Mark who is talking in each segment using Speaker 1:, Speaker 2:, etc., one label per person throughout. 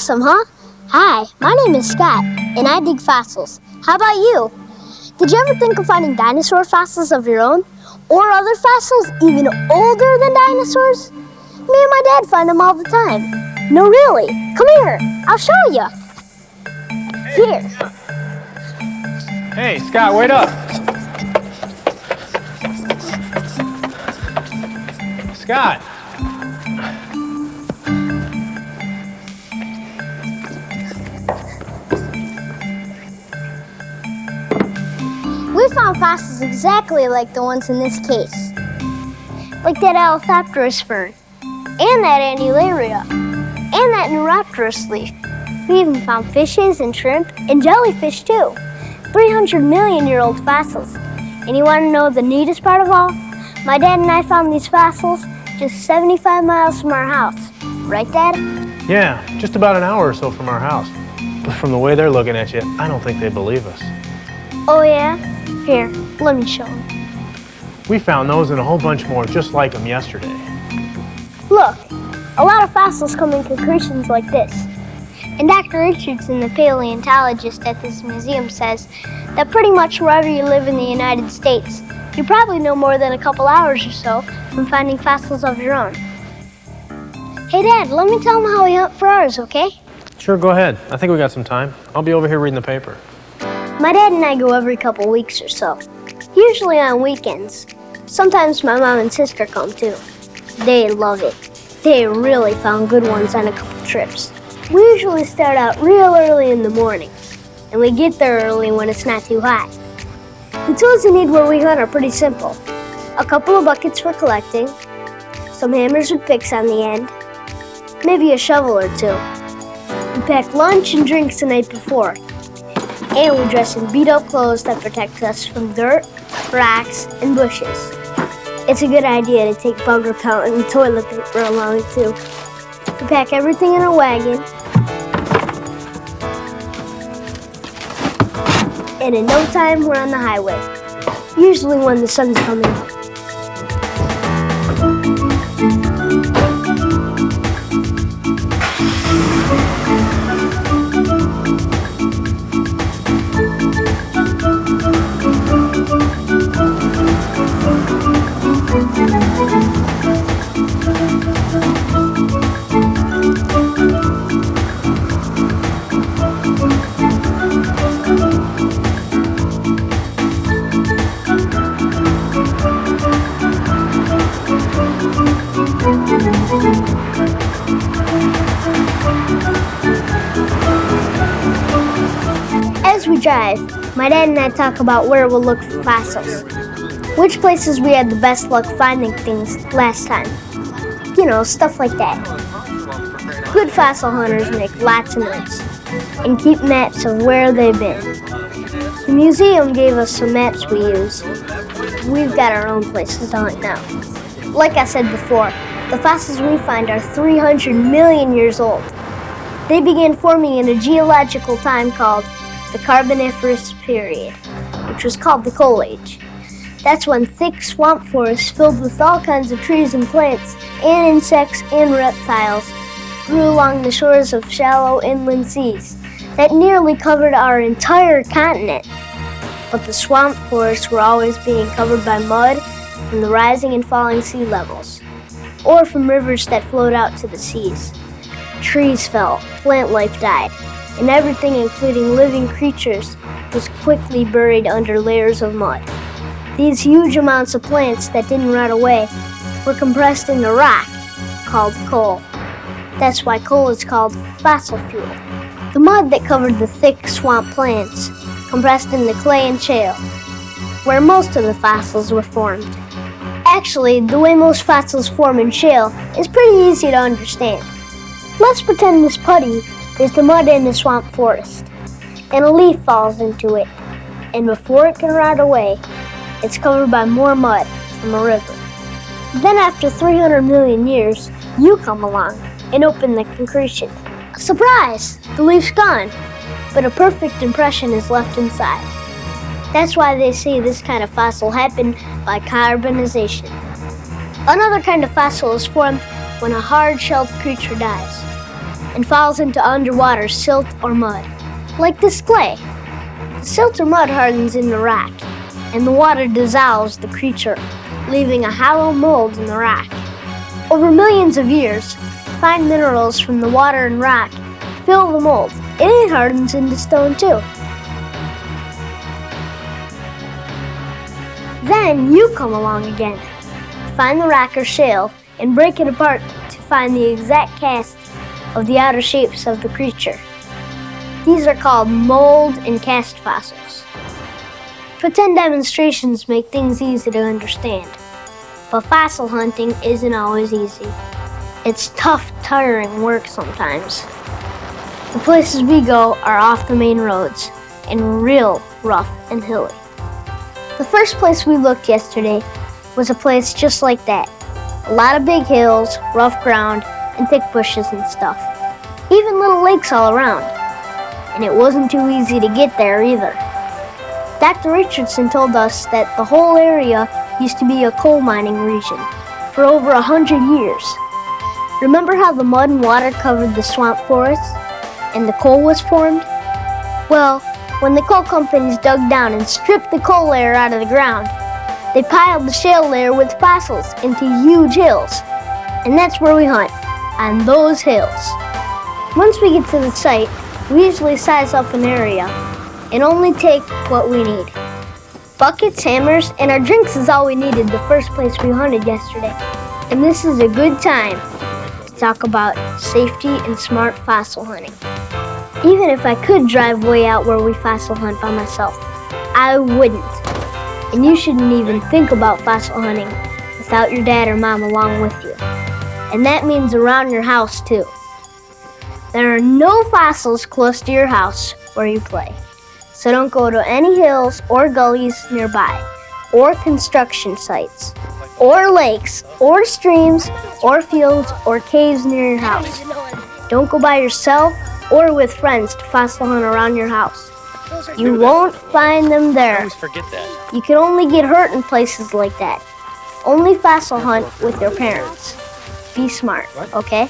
Speaker 1: Awesome, huh? Hi, my name is Scott, and I dig fossils. How about you? Did you ever think of finding dinosaur fossils of your own? Or other fossils even older than dinosaurs? Me and my dad find them all the time. No, really. Come here. I'll show you. Here.
Speaker 2: Hey, Scott, wait up. Scott.
Speaker 1: We found fossils exactly like the ones in this case. Like that Allothopteris fern, and that Annularia, and that Neuropterus leaf. We even found fishes and shrimp and jellyfish too. 300-million-year-old fossils. And you want to know the neatest part of all? My dad and I found these fossils just 75 miles from our house. Right, Dad?
Speaker 2: Yeah, just about an hour or so from our house. But from the way they're looking at you, I don't think they believe us.
Speaker 1: Oh, yeah? Here, let me show them.
Speaker 2: We found those and a whole bunch more just like them yesterday.
Speaker 1: Look, a lot of fossils come in concretions like this. And Dr. Richardson, the paleontologist at this museum, says that pretty much wherever you live in the United States, you probably know more than a couple hours or so from finding fossils of your own. Hey, Dad, let me tell them how we hunt for ours, okay?
Speaker 2: Sure, go ahead. I think we got some time. I'll be over here reading the paper.
Speaker 1: My dad and I go every couple weeks or so, usually on weekends. Sometimes my mom and sister come too. They love it. They really found good ones on a couple trips. We usually start out real early in the morning, and we get there early when it's not too hot. The tools you need where we hunt are pretty simple. A couple of buckets for collecting, some hammers with picks on the end, maybe a shovel or two. We pack lunch and drinks the night before, and we dress in beat-up clothes that protect us from dirt, rocks, and bushes. It's a good idea to take bug repellent and toilet paper along too. We pack everything in a wagon, and in no time we're on the highway, usually when the sun's coming up. As we drive, my dad and I talk about where we'll look for fossils, which places we had the best luck finding things last time. You know, stuff like that. Good fossil hunters make lots of notes and keep maps of where they've been. The museum gave us some maps we use. We've got our own places to hunt now. Like I said before, the fossils we find are 300 million years old. They began forming in a geological time called the Carboniferous period, which was called the Coal Age. That's when thick swamp forests filled with all kinds of trees and plants and insects and reptiles grew along the shores of shallow inland seas that nearly covered our entire continent. But the swamp forests were always being covered by mud from the rising and falling sea levels, or from rivers that flowed out to the seas. Trees fell, plant life died, and everything, including living creatures, was quickly buried under layers of mud. These huge amounts of plants that didn't rot away were compressed into rock, called coal. That's why coal is called fossil fuel. The mud that covered the thick swamp plants compressed into clay and shale, where most of the fossils were formed. Actually, the way most fossils form in shale is pretty easy to understand. Let's pretend this putty is the mud in the swamp forest, and a leaf falls into it, and before it can rot away, it's covered by more mud from a river. Then after 300 million years, you come along and open the concretion. Surprise! The leaf's gone, but a perfect impression is left inside. That's why they say this kind of fossil happened by carbonization. Another kind of fossil is formed when a hard-shelled creature dies. and falls into underwater silt or mud, like this clay. The silt or mud hardens into rock, and the water dissolves the creature, leaving a hollow mold in the rock. Over millions of years, fine minerals from the water and rock fill the mold, and it hardens into stone too. Then you come along again, find the rock or shale, and break it apart to find the exact cast of the outer shapes of the creature. These are called mold and cast fossils. Pretend demonstrations make things easy to understand, but fossil hunting isn't always easy. It's tough, tiring work sometimes. The places we go are off the main roads and real rough and hilly. The first place we looked yesterday was a place just like that. A lot of big hills, rough ground, and thick bushes and stuff. Even little lakes all around. And it wasn't too easy to get there either. Dr. Richardson told us that the whole area used to be a coal mining region for over 100 years. Remember how the mud and water covered the swamp forests and the coal was formed? Well, when the coal companies dug down and stripped the coal layer out of the ground, they piled the shale layer with fossils into huge hills. And that's where we hunt, on those hills. Once we get to the site, we usually size up an area and only take what we need. Buckets, hammers, and our drinks is all we needed the first place we hunted yesterday. And this is a good time to talk about safety and smart fossil hunting. Even if I could drive way out where we fossil hunt by myself, I wouldn't. And you shouldn't even think about fossil hunting without your dad or mom along with you. And that means around your house too. There are no fossils close to your house where you play. So don't go to any hills or gullies nearby, or construction sites, or lakes, or streams, or fields, or caves near your house. Don't go by yourself or with friends to fossil hunt around your house. You won't find them there.
Speaker 3: I always forget that.
Speaker 1: You can only get hurt in places like that. Only fossil hunt with your parents. Be smart, okay?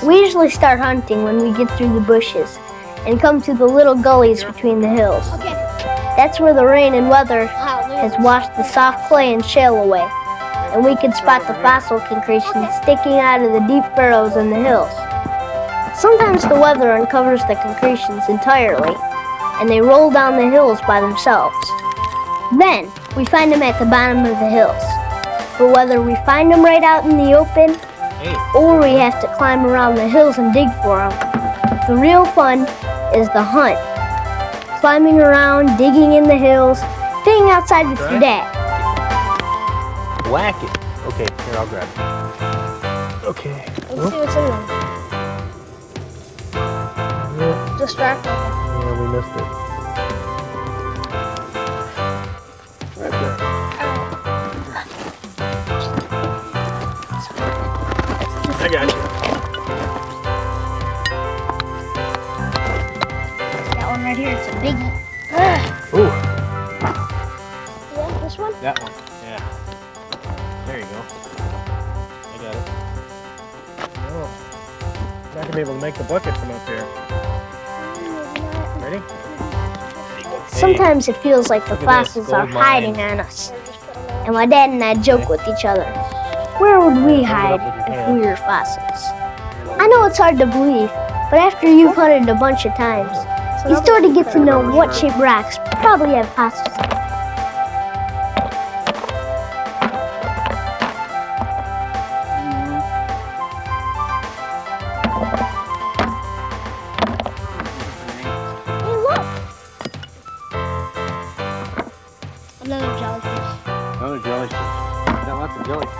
Speaker 1: We usually start hunting when we get through the bushes and come to the little gullies between the hills. That's where the rain and weather has washed the soft clay and shale away, and we can spot the fossil concretions sticking out of the deep furrows in the hills. Sometimes the weather uncovers the concretions entirely, and they roll down the hills by themselves. Then, we find them at the bottom of the hills. But whether we find them right out in the open, or we have to climb around the hills and dig for them, the real fun is the hunt. climbing around, digging in the hills, playing outside with your dad.
Speaker 2: Whack it. Okay, here, I'll grab it. Okay.
Speaker 1: Let's see what's in there. Just wrap it.
Speaker 2: Yeah, we missed it. Right there. I got you.
Speaker 1: That one right here, it's a biggie.
Speaker 2: Ooh,
Speaker 1: Yeah, this one?
Speaker 2: that one. Yeah. There you go. I got it. Oh, not gonna be able to make the bucket from up here. Ready?
Speaker 1: Sometimes it feels like the
Speaker 2: Look at this,
Speaker 1: fossils are
Speaker 2: gold mine.
Speaker 1: hiding on us. And my dad and I joke with each other. Where would we hide if we were fossils? I know it's hard to believe, but after you've hunted a bunch of times, you start to get to know what shaped rocks probably have fossils in them. Hey, look! Another jellyfish.
Speaker 2: Another jellyfish. Got lots of jellyfish.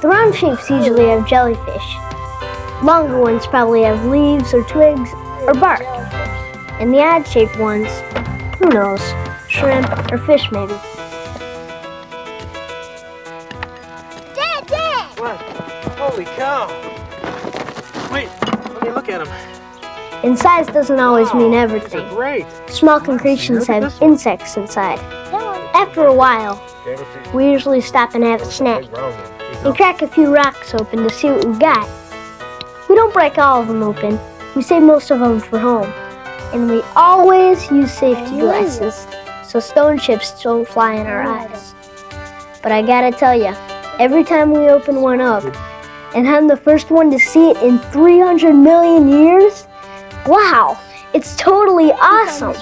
Speaker 1: The round shapes usually have jellyfish. Longer ones probably have leaves or twigs or bark. And the odd-shaped ones, who knows, shrimp or fish maybe. Dad!
Speaker 2: What? Holy cow! Wait, let me look at them.
Speaker 1: And size doesn't always mean
Speaker 2: These
Speaker 1: everything.
Speaker 2: are great.
Speaker 1: Small concretions
Speaker 2: Look at
Speaker 1: have
Speaker 2: this one.
Speaker 1: insects inside. After a while, we usually stop and have a snack and crack a few rocks open to see what we got. We don't break all of them open. We save most of them for home. And we always use safety glasses so stone chips don't fly in our eyes. But I gotta tell you, every time we open one up, and I'm the first one to see it in 300 million years, wow, it's totally awesome.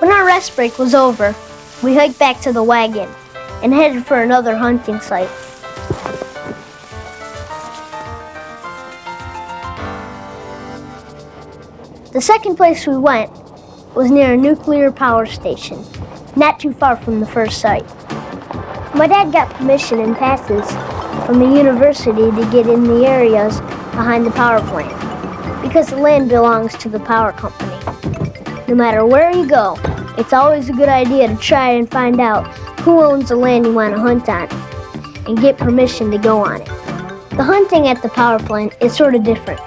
Speaker 1: When our rest break was over, we hiked back to the wagon and headed for another hunting site. The second place we went was near a nuclear power station, not too far from the first site. My dad got permission and passes from the university to get in the areas behind the power plant because the land belongs to the power company. No matter where you go, it's always a good idea to try and find out who owns the land you want to hunt on and get permission to go on it. The hunting at the power plant is sort of different.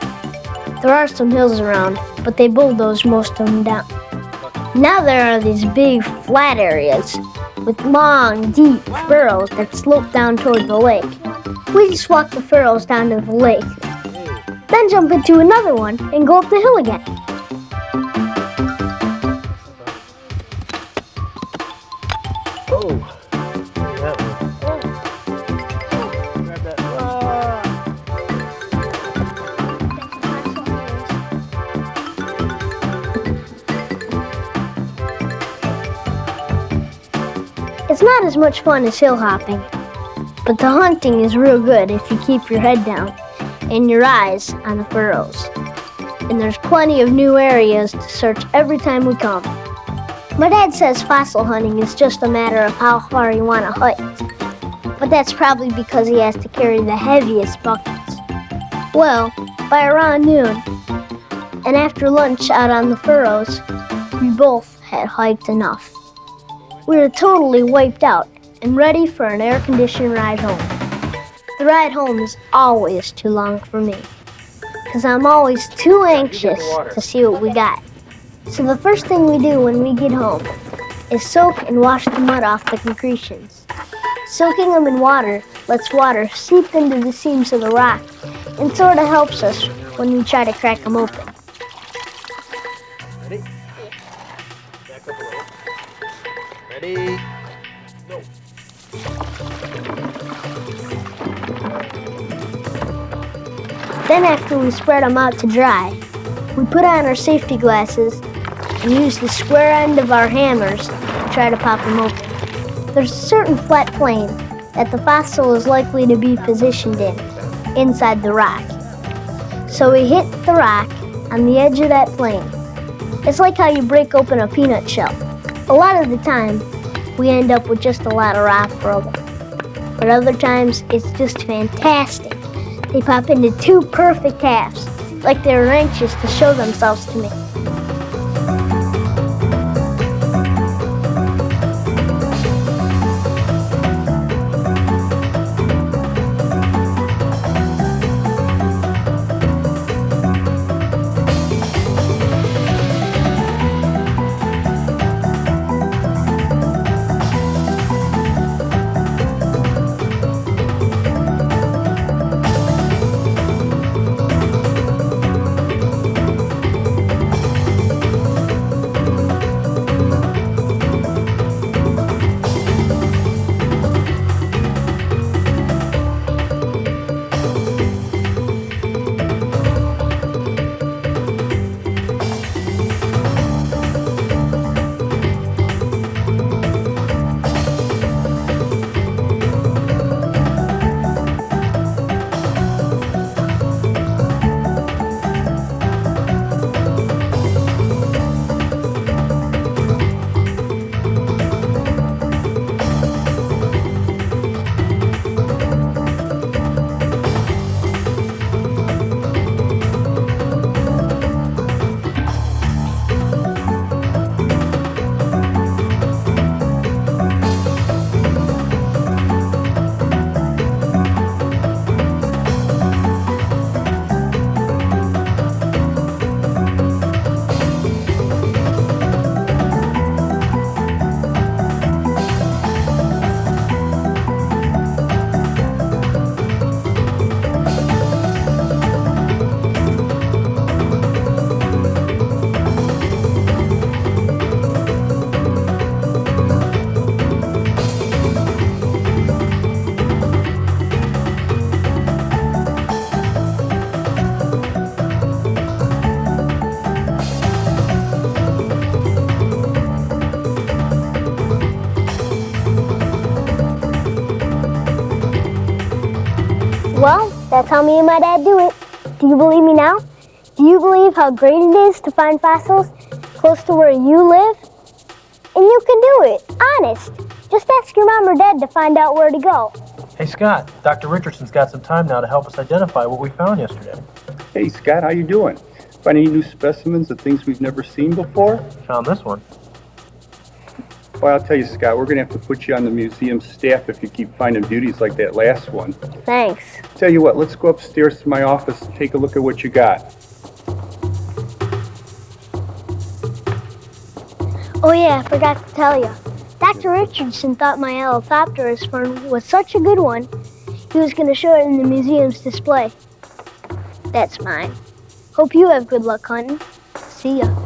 Speaker 1: There are some hills around, but they bulldoze most of them down. Now there are these big flat areas with long, deep furrows that slope down toward the lake. We just walk the furrows down to the lake, then jump into another one and go up the hill again.
Speaker 2: Oh, that one. Grab that.
Speaker 1: It's not as much fun as hill hopping, but the hunting is real good if you keep your head down and your eyes on the furrows. And there's plenty of new areas to search every time we come. My dad says fossil hunting is just a matter of how far you want to hike, but that's probably because he has to carry the heaviest buckets. Well, by around noon, and after lunch out on the furrows, we both had hiked enough. We were totally wiped out and ready for an air-conditioned ride home. The ride home is always too long for me, because I'm always too anxious to see what we got. So the first thing we do when we get home is soak and wash the mud off the concretions. Soaking them in water lets water seep into the seams of the rock and sort of helps us when we try to crack them open.
Speaker 2: Ready? Back up a little. Ready? Go.
Speaker 1: Then after we spread them out to dry, we put on our safety glasses and use the square end of our hammers to try to pop them open. There's a certain flat plane that the fossil is likely to be positioned in, inside the rock, So we hit the rock on the edge of that plane. It's like how you break open a peanut shell. A lot of the time, we end up with just a lot of rock broken. But other times, it's just fantastic. They pop into two perfect halves, like they were anxious to show themselves to me. Well, that's how me and my dad do it. Do you believe me now? Do you believe how great it is to find fossils close to where you live? And you can do it, honest. Just ask your mom or dad to find out where to go.
Speaker 2: Hey, Scott, Dr. Richardson's got some time now to help us identify what we found yesterday.
Speaker 3: Hey, Scott, how you doing? Find any new specimens of things we've never seen before?
Speaker 2: Found this one.
Speaker 3: Well, I'll tell you, Scott, we're going to have to put you on the museum staff if you keep finding beauties like that last one.
Speaker 1: Thanks.
Speaker 3: Tell you what, let's go upstairs to my office and take a look at what you got.
Speaker 1: Oh yeah, I forgot to tell you. Dr. Richardson thought my Elathopterus fern was such a good one, he was going to show it in the museum's display. That's mine. Hope you have good luck hunting. See ya.